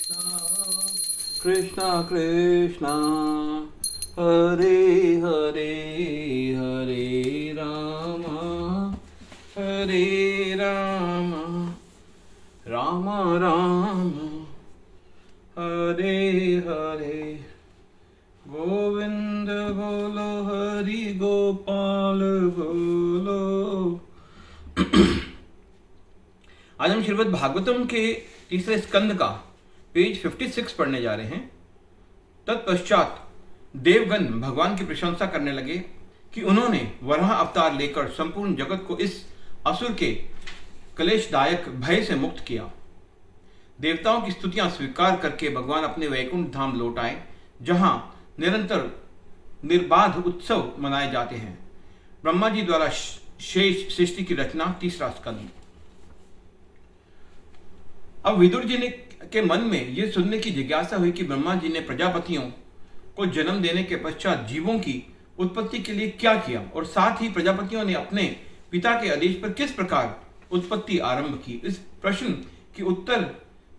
कृष्णा कृष्णा हरे हरे हरे राम राम राम हरे हरे गोविंद बोलो हरि गोपाल बोलो। आज हम श्रीमद् भागवतम के तीसरे स्कंद का पेज 56 पढ़ने जा रहे हैं। तत्पश्चात देवगण भगवान की प्रशंसा करने लगे कि उन्होंने वराह अवतार लेकर संपूर्ण जगत को इस असुर के क्लेशदायक भय से मुक्त किया। देवताओं की स्तुतियां स्वीकार करके भगवान अपने वैकुंठ धाम लौट आए, जहां निरंतर निर्बाध उत्सव मनाए जाते हैं। ब्रह्मा जी द्वारा शेष सृष्टि की रचना, तीसरा स्कंद। अब विदुर जी के मन में यह सुनने की जिज्ञासा हुई कि ब्रह्मा जी ने प्रजापतियों को जन्म देने के पश्चात जीवों की उत्पत्ति के लिए क्या किया, और साथ ही प्रजापतियों ने अपने पिता के आदेश पर किस प्रकार उत्पत्ति आरंभ की। इस प्रश्न के उत्तर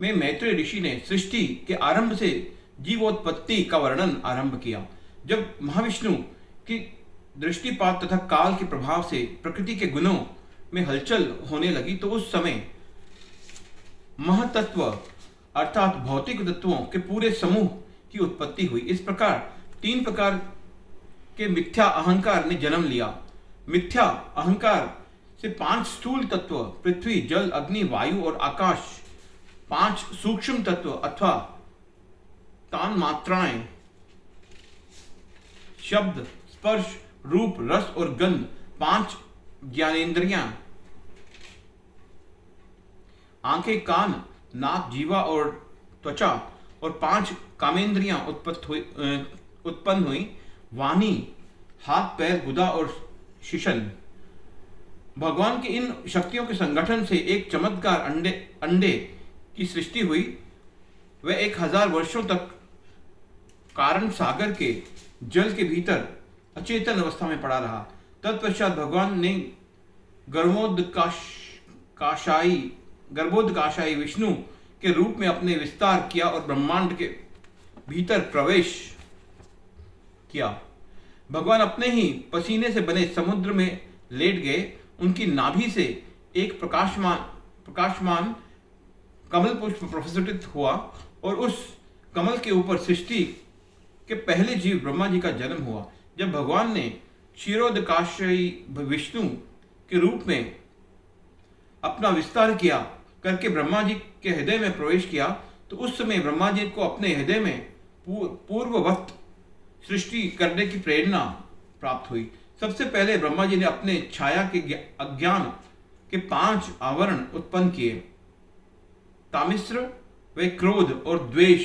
में मैत्रेय ऋषि ने सृष्टि के आरंभ से जीवोत्पत्ति का वर्णन आरंभ किया। जब महाविष्णु की दृष्टिपात तथा काल के प्रभाव से प्रकृति के गुणों में हलचल होने लगी, तो उस समय महतत्व अर्थात भौतिक तत्वों के पूरे समूह की उत्पत्ति हुई। इस प्रकार 3 प्रकार के मिथ्या अहंकार ने जन्म लिया। मिथ्या अहंकार से 5 स्थूल तत्व पृथ्वी, जल, अग्नि, वायु और आकाश, 5 सूक्ष्म तत्व अथवा तान मात्राएं, शब्द, स्पर्श, रूप, रस और गंध, 5 ज्ञानेंद्रियां, आंखें, कान, नाक, जीवा और त्वचा, और 5 कामेंद्रियां उत्पन्न हुई, वाणी, हाथ, पैर, गुदा और शिशन। भगवान की इन शक्तियों के संगठन से एक चमत्कार अंडे की सृष्टि हुई। वह 1000 वर्षों तक कारण सागर के जल के भीतर अचेतन अवस्था में पड़ा रहा। तत्पश्चात भगवान ने गर्भोदकाशायी विष्णु के रूप में अपने विस्तार किया और ब्रह्मांड के भीतर प्रवेश किया। भगवान अपने ही पसीने से बने समुद्र में लेट गए। उनकी नाभि से एक प्रकाशमान कमल पुष्प प्रस्फुटित हुआ और उस कमल के ऊपर सृष्टि के पहले जीव ब्रह्मा जी का जन्म हुआ। जब भगवान ने क्षीरोदकाशयी विष्णु के रूप में अपना विस्तार किया करके ब्रह्मा जी के हृदय में प्रवेश किया, तो उस समय ब्रह्मा जी को अपने हृदय में पूर्ववत सृष्टि करने की प्रेरणा प्राप्त हुई। सबसे पहले ब्रह्मा जी ने अपने छाया के अज्ञान के 5 आवरण उत्पन्न किए, तामिश्र व क्रोध और द्वेष,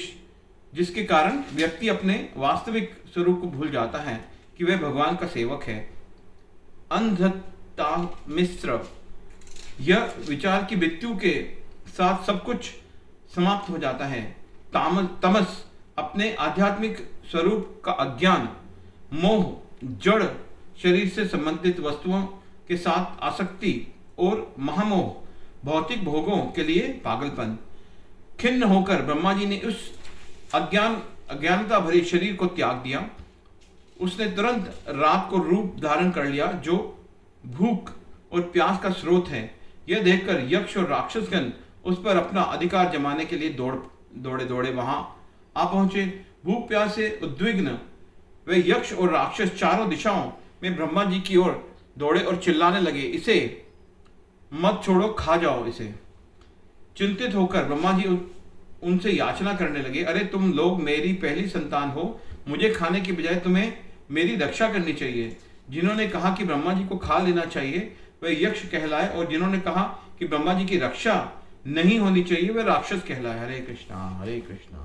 जिसके कारण व्यक्ति अपने वास्तविक स्वरूप को भूल जाता है कि वह भगवान का सेवक है। अंधतामिश्र, यह विचार की मृत्यु के साथ सब कुछ समाप्त हो जाता है। तमस, अपने आध्यात्मिक स्वरूप का अज्ञान। मोह, जड़ शरीर से संबंधित वस्तुओं के साथ आसक्ति। और महामोह, भौतिक भोगों के लिए पागलपन। खिन्न होकर ब्रह्मा जी ने उस अज्ञानता भरे शरीर को त्याग दिया। उसने तुरंत रात को रूप धारण कर लिया, जो भूख और प्यास का स्रोत है। यह देखकर यक्ष और राक्षसगण उस पर अपना अधिकार जमाने के लिए दौड़े वहां आ पहुंचे। भूख प्यास से उद्विग्न वे यक्ष और राक्षस चारों दिशाओं में ब्रह्मा जी की ओर दौड़े और चिल्लाने लगे, इसे मत छोड़ो, खा जाओ इसे। चिंतित होकर ब्रह्मा जी उनसे याचना करने लगे, अरे तुम लोग मेरी पहली संतान हो, मुझे खाने की बजाय तुम्हें मेरी रक्षा करनी चाहिए। जिन्होंने कहा कि ब्रह्मा जी को खा लेना चाहिए वह यक्ष कहलाए, और जिन्होंने कहा कि ब्रह्मा जी की रक्षा नहीं होनी चाहिए वह राक्षस कहलाए। हरे कृष्णा हरे कृष्णा।